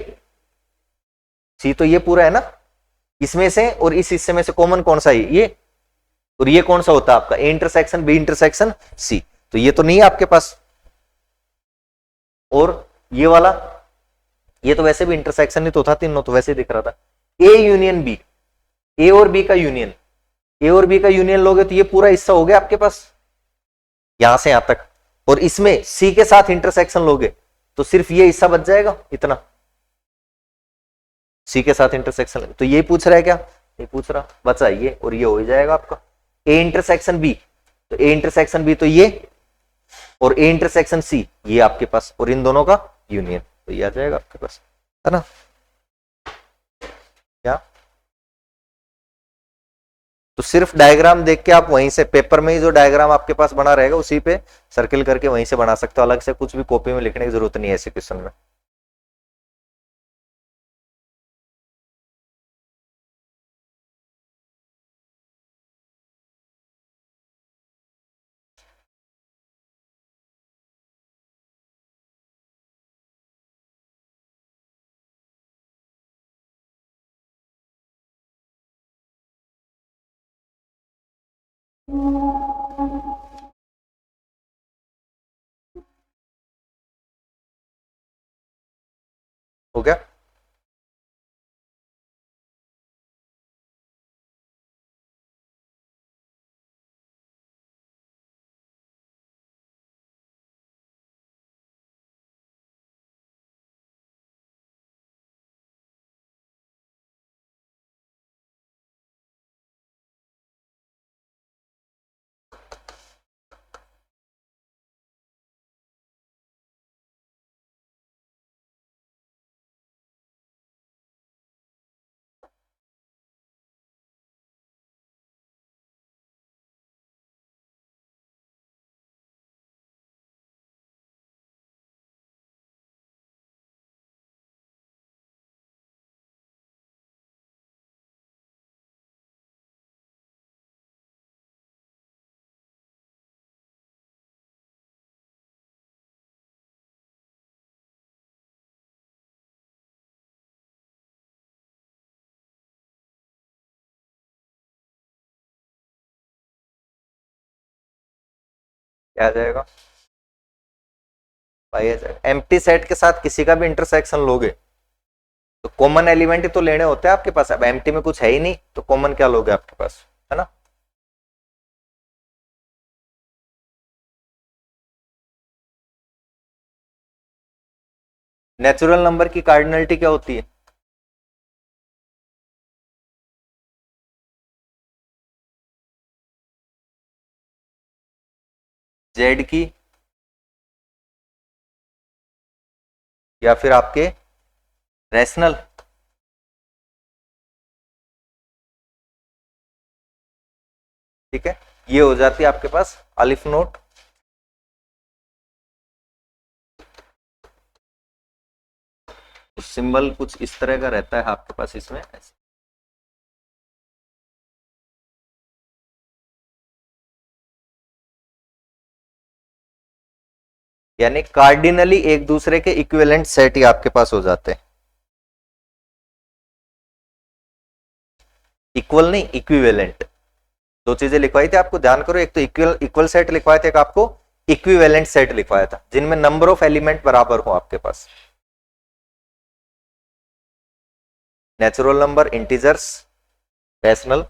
S1: सी तो ये पूरा है ना, इसमें से और इस हिस्से में से कॉमन कौन सा है, ये, और ये कौन सा होता है आपका A intersection B intersection C, तो ये तो नहीं है आपके पास। और ये वाला, ये तो वैसे भी इंटरसेक्शन ही तो था, तीनों तो वैसे ही दिख रहा था। ए यूनियन बी, ए और बी का यूनियन, ए और बी का यूनियन लोगे तो ये पूरा हिस्सा हो गया आपके पास यहां से यहां तक, और इसमें सी के साथ इंटरसेक्शन लोगे तो सिर्फ ये हिस्सा बच जाएगा इतना, सी के साथ इंटरसेक्शन। तो ये पूछ रहा है क्या, ये पूछ रहा, बचा ये और ये हो ही जाएगा आपका ए इंटरसेक्शन बी, तो ए इंटरसेक्शन बी तो ये, और ए इंटरसेक्शन सी ये आपके पास, और इन दोनों का यूनियन, तो ये आ जाएगा आपके पास, है ना। क्या, तो सिर्फ डायग्राम देख के आप वहीं से पेपर में ही जो डायग्राम आपके पास बना रहेगा उसी पे सर्किल करके वहीं से बना सकते हो, अलग से कुछ भी कॉपी में लिखने की जरूरत नहीं है ऐसे क्वेश्चन में। हो गया, क्या आ जाएगा भाई, एम्प्टी सेट के साथ किसी का भी इंटरसेक्शन लोगे तो कॉमन एलिमेंट ही तो लेने होते हैं आपके पास। अब एम्प्टी में कुछ है ही नहीं तो कॉमन क्या लोगे आपके पास, है ना। नेचुरल नंबर की कार्डिनलिटी क्या होती है, जेड की या फिर आपके रैशनल, ठीक है, ये हो जाती है आपके पास अलिफ नोट। सिंबल कुछ इस तरह का रहता है आपके पास इसमें, यानी कार्डिनली एक दूसरे के इक्विवेलेंट सेट ही आपके पास हो जाते हैं। इक्वल नहीं, इक्विवेलेंट, दो चीजें लिखवाई थी आपको, ध्यान करो, एक तो इक्वल सेट लिखवाया था, एक आपको इक्विवेलेंट सेट लिखवाया था, जिनमें नंबर ऑफ एलिमेंट बराबर हो आपके पास। Natural number, integers, rational.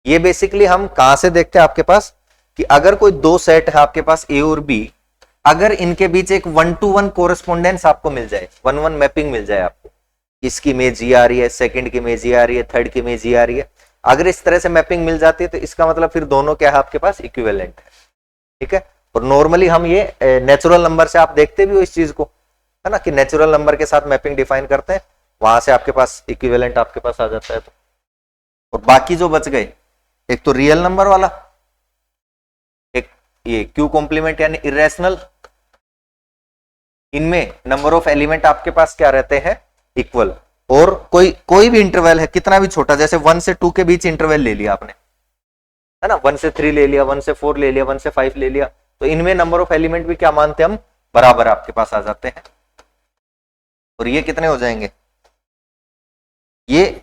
S1: ये बेसिकली हम कहां से देखते हैं आपके पास कि अगर कोई दो सेट है आपके पास ए और बी, अगर इनके बीच एक 1-to-1 कोरेस्पोंडेंस आपको मिल जाए, 1-1 मैपिंग मिल जाए आपको, इसकी इमेज ये आ रही है, सेकंड की इमेज ये आ रही है, थर्ड की इमेज ये आ रही है, अगर इस तरह से मैपिंग मिल जाती है तो इसका मतलब फिर दोनों क्या है आपके पास इक्विवेलेंट है, ठीक है। और नॉर्मली हम ये नेचुरल नंबर से आप देखते भी हो इस चीज को, है ना, कि नेचुरल नंबर के साथ मैपिंग डिफाइन करते हैं, वहां से आपके पास इक्विवेलेंट आपके पास आ जाता है। तो और बाकी जो बच गए, एक तो रियल नंबर वाला, एक ये क्यू कॉम्प्लीमेंट यानी इरेशनल, इनमें नंबर ऑफ एलिमेंट आपके पास क्या रहते हैं, इक्वल। और कोई भी इंटरवल है कितना भी छोटा, जैसे 1 से 2 के बीच इंटरवल ले लिया आपने, है ना, 1 से 3 ले लिया, 1 से 4 ले लिया, 1 से 5 ले लिया, तो इनमें नंबर ऑफ एलिमेंट भी क्या मानते हैं हम, बराबर आपके पास आ जाते हैं। और ये कितने हो जाएंगे, ये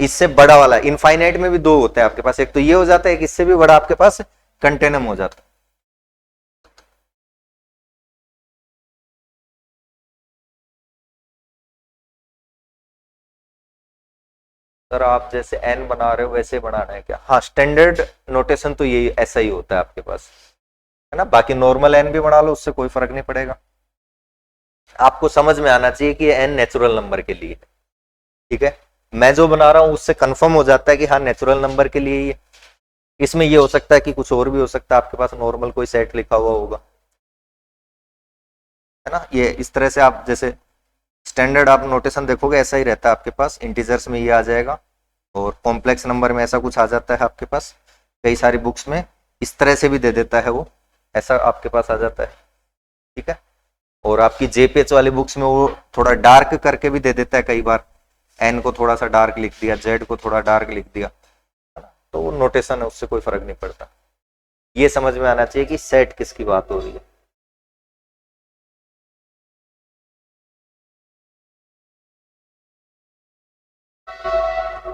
S1: इससे बड़ा वाला इनफाइनाइट में भी दो होते हैं आपके पास, एक तो ये हो जाता है, एक इससे भी बड़ा आपके पास कंटेनम हो जाता है। सर आप जैसे एन बना रहे हो वैसे बनाना है क्या, हाँ स्टैंडर्ड नोटेशन तो यही ऐसा ही होता है आपके पास, है ना, बाकी नॉर्मल एन भी बना लो उससे कोई फर्क नहीं पड़ेगा, आपको समझ में आना चाहिए कि एन नेचुरल नंबर के लिए, ठीक है। मैं जो बना रहा हूं उससे कंफर्म हो जाता है कि हाँ नेचुरल नंबर के लिए ही है। इसमें ये हो सकता है कि कुछ और भी हो सकता है, आपके पास नॉर्मल कोई सेट लिखा हुआ होगा, है ना। ये इस तरह से आप जैसे स्टैंडर्ड आप नोटेशन देखोगे ऐसा ही रहता है आपके पास, इंटीजर्स में ये आ जाएगा, और कॉम्प्लेक्स नंबर में ऐसा कुछ आ जाता है आपके पास, कई सारी बुक्स में इस तरह से भी दे देता है वो, ऐसा आपके पास आ जाता है, ठीक है। और आपकी जेपीएच वाली बुक्स में वो थोड़ा डार्क करके भी दे देता है कई बार, एन को थोड़ा सा डार्क लिख दिया, जेड को थोड़ा डार्क लिख दिया, तो वो नोटेशन है, उससे कोई फर्क नहीं पड़ता। ये समझ में आना चाहिए कि सेट किसकी बात हो रही है।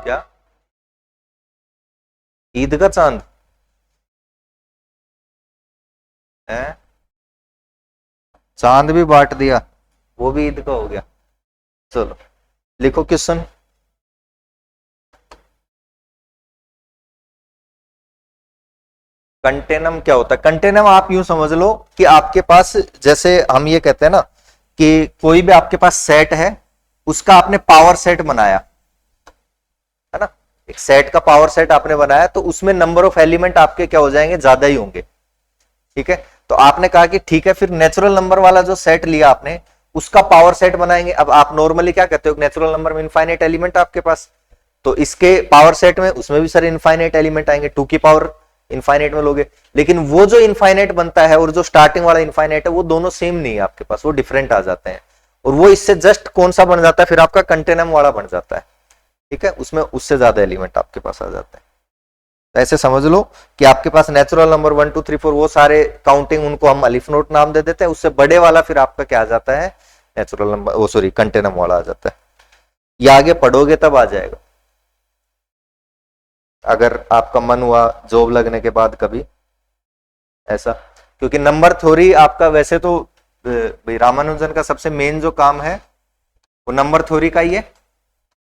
S1: क्या, ईद का चांद है, चांद भी बांट दिया, वो भी ईद का हो गया। चलो लिखो क्वेश्चन। कंटेनम क्या होता है, कंटेनम आप यूं समझ लो कि आपके पास, जैसे हम ये कहते हैं ना कि कोई भी आपके पास सेट है, उसका आपने पावर सेट बनाया, है ना, एक सेट का पावर सेट आपने बनाया, तो उसमें नंबर ऑफ एलिमेंट आपके क्या हो जाएंगे, ज्यादा ही होंगे, ठीक है। तो आपने कहा कि ठीक है, फिर नेचुरल नंबर वाला जो सेट लिया आपने, उसका पावर सेट बनाएंगे। अब आप नॉर्मली क्या कहते हो, नेचुरल नंबर में इनफाइनाइट एलिमेंट आपके पास, तो इसके पावर सेट में उसमें भी सर इनफाइनाइट एलिमेंट आएंगे, 2 की पावर इनफाइनाइट में लोगे, लेकिन वो जो इनफाइनाइट बनता है और जो स्टार्टिंग वाला इनफाइनाइट है वो दोनों सेम नहीं है आपके पास, वो डिफरेंट आ जाते हैं, और वो इससे जस्ट कौन सा बन जाता है, फिर आपका कंटेनम वाला बन जाता है, ठीक है, उसमें उससे ज्यादा एलिमेंट आपके पास आ जाते हैं। तो ऐसे समझ लो कि आपके पास नेचुरल नंबर 1 2 3 4 वो सारे काउंटिंग, उनको हम अलिफ नोट नाम दे देते हैं, उससे बड़े वाला फिर आपका क्या आ जाता है, नेचुरल नंबर, वो सॉरी कंटेनम वाला आ जाता है। ये आगे पढ़ोगे तब आ जाएगा, अगर आपका मन हुआ जॉब लगने के बाद कभी ऐसा, क्योंकि नंबर थ्योरी आपका वैसे तो भाई रामानुजन का सबसे मेन जो काम है वो नंबर थ्योरी का ही है,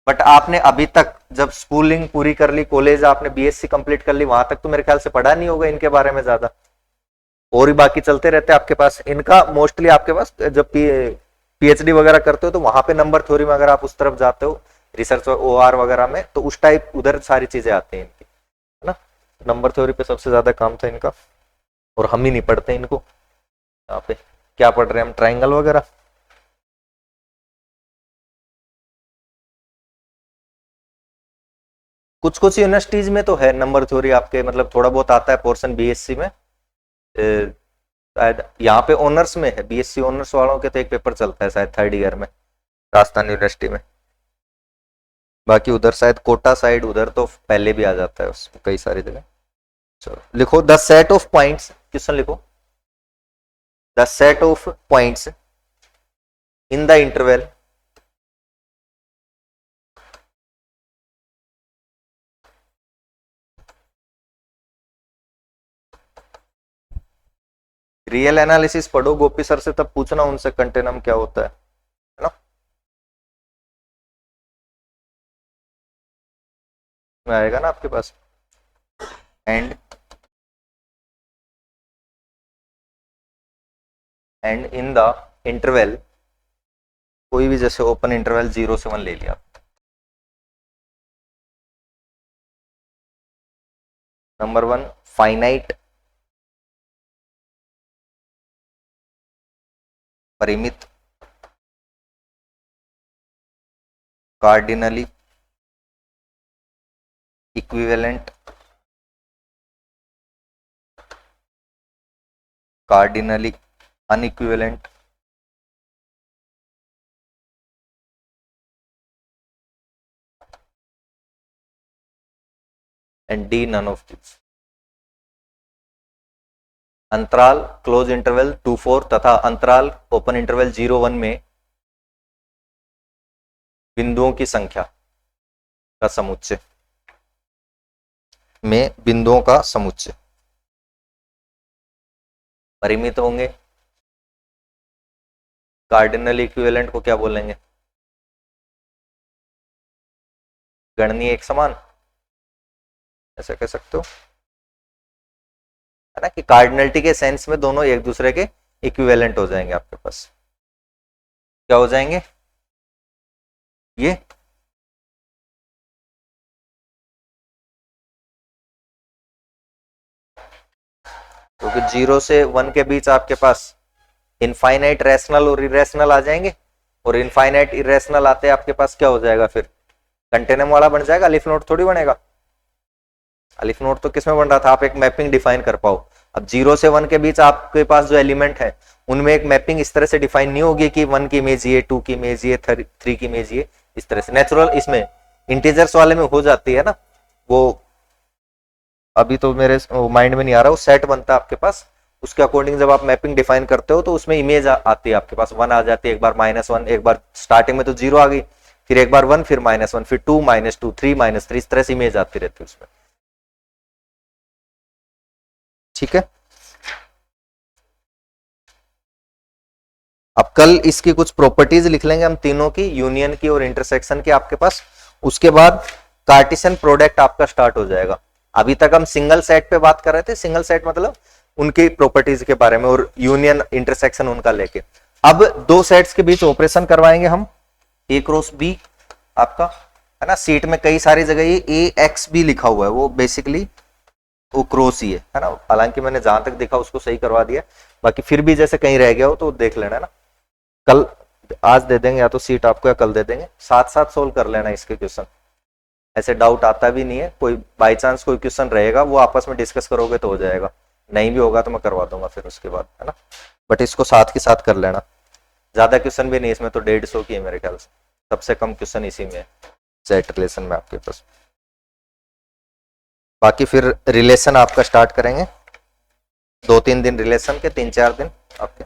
S1: बट आपने अभी तक जब स्कूलिंग पूरी कर ली, कॉलेज आपने बीएससी कंप्लीट कर ली, वहां तक तो मेरे ख्याल से पढ़ा नहीं होगा इनके बारे में ज्यादा, और भी बाकी चलते रहते हैं आपके पास इनका, मोस्टली आपके पास जब पीएचडी वगैरह करते हो तो वहां पे नंबर थ्योरी में अगर आप उस तरफ जाते हो, रिसर्च ओआर वगैरह में, तो उस टाइप उधर सारी चीजें आती हैं इनकी, है ना। नंबर थ्योरी पे सबसे ज्यादा काम था इनका, और हम ही नहीं पढ़ते इनको। यहाँ पे क्या पढ़ रहे हैं हम, ट्राइंगल वगैरह। कुछ कुछ यूनिवर्सिटीज में तो है नंबर थ्योरी आपके, मतलब थोड़ा बहुत आता है पोर्शन बीएससी में, शायद यहाँ पे ऑनर्स में है, बीएससी ऑनर्स वालों के तो एक पेपर चलता है शायद 3rd ईयर में राजस्थान यूनिवर्सिटी में, बाकी उधर शायद कोटा साइड उधर तो पहले भी आ जाता है उसमें कई सारी जगह। चलो लिखो, the set of points, question लिखो, the set of points in the interval real analysis पढ़ो गोपी सर से, तब पूछना उनसे कंटेनम क्या होता है ना। में आएगा ना आपके पास एंड इन द इंटरवल, कोई भी जैसे ओपन इंटरवल 0 से 1 ले लिया, नंबर 1 फाइनाइट परिमित cardinally equivalent cardinally unequivalent and D none of this. अंतराल क्लोज इंटरवल 2-4 तथा अंतराल ओपन इंटरवल 0-1 में बिंदुओं की संख्या का समुच्चय, में बिंदुओं का समुच्चय परिमित होंगे। कार्डिनल इक्विवेलेंट को क्या बोलेंगे? गणनीय एक समान, ऐसा कह सकते हो, है ना, कि कार्डिनलिटी के सेंस में दोनों एक दूसरे के इक्विवेलेंट हो जाएंगे। आपके पास क्या हो जाएंगे ये? क्योंकि 0 से 1 के बीच आपके पास इनफाइनाइट रैशनल और इरेशनल आ जाएंगे, और इनफाइनाइट इरेशनल आते आपके पास क्या हो जाएगा फिर? कंटिन्यूम वाला बन जाएगा, अलिफ नोट थोड़ी बनेगा। अलिफ नोट तो किसमें बन रहा था? आप एक मैपिंग डिफाइन कर पाओ। अब 0 से 1 के बीच आपके पास जो एलिमेंट है उनमें एक मैपिंग इस तरह से डिफाइन नहीं होगी कि 1 की इमेज ये, 2 की इमेज ये, 3 की इमेज ये, इस तरह से। नेचुरल इसमें इंटीजर्स वाले में हो जाती है ना वो, अभी तो मेरे माइंड में नहीं आ रहा, वो सेट बनता है आपके पास, उसके अकॉर्डिंग जब आप मैपिंग डिफाइन करते हो तो उसमें इमेज आती है आपके पास, 1 आ जाती है, एक बार -1, एक बार स्टार्टिंग में तो 0 आ गई, फिर एक बार 1, फिर -1, फिर 2, -2, 3, -3, इस तरह से इमेज आती रहती है उसमें। ठीक है, अब कल इसकी कुछ प्रॉपर्टीज लिख लेंगे हम तीनों की, यूनियन की और इंटरसेक्शन की आपके पास। उसके बाद कार्टेशियन प्रोडक्ट आपका स्टार्ट हो जाएगा। अभी तक हम सिंगल सेट पे बात कर रहे थे, सिंगल सेट मतलब उनकी प्रॉपर्टीज के बारे में, और यूनियन इंटरसेक्शन उनका लेके। अब दो सेट्स के बीच ऑपरेशन करवाएंगे हम, ए क्रॉस बी आपका, है ना। सीट में कई सारी जगह ये ए एक्स बी लिखा हुआ है, वो बेसिकली वो क्रॉस ही है ना। हालांकि मैंने जहां तक देखा उसको सही करवा दिया, बाकी फिर भी जैसे कहीं रह गया हो तो देख लेना, है ना। कल आज दे देंगे या तो सीट आपको, या कल दे देंगे, साथ साथ सोल्व कर लेना इसके क्वेश्चन। ऐसे डाउट आता भी नहीं है, कोई बाई चांस कोई क्वेश्चन रहेगा वो आपस में डिस्कस करोगे तो हो जाएगा, नहीं भी होगा तो मैं करवा दूंगा फिर उसके बाद, है ना। बट इसको साथ के साथ कर लेना। ज्यादा क्वेश्चन भी नहीं इसमें, तो 150 की है मेरे ख्याल से, सबसे कम क्वेश्चन इसी में है सेट रिलेशन में आपके पास। बाकी फिर रिलेशन आपका स्टार्ट करेंगे 2-3 दिन रिलेशन के, 3-4 दिन आपके।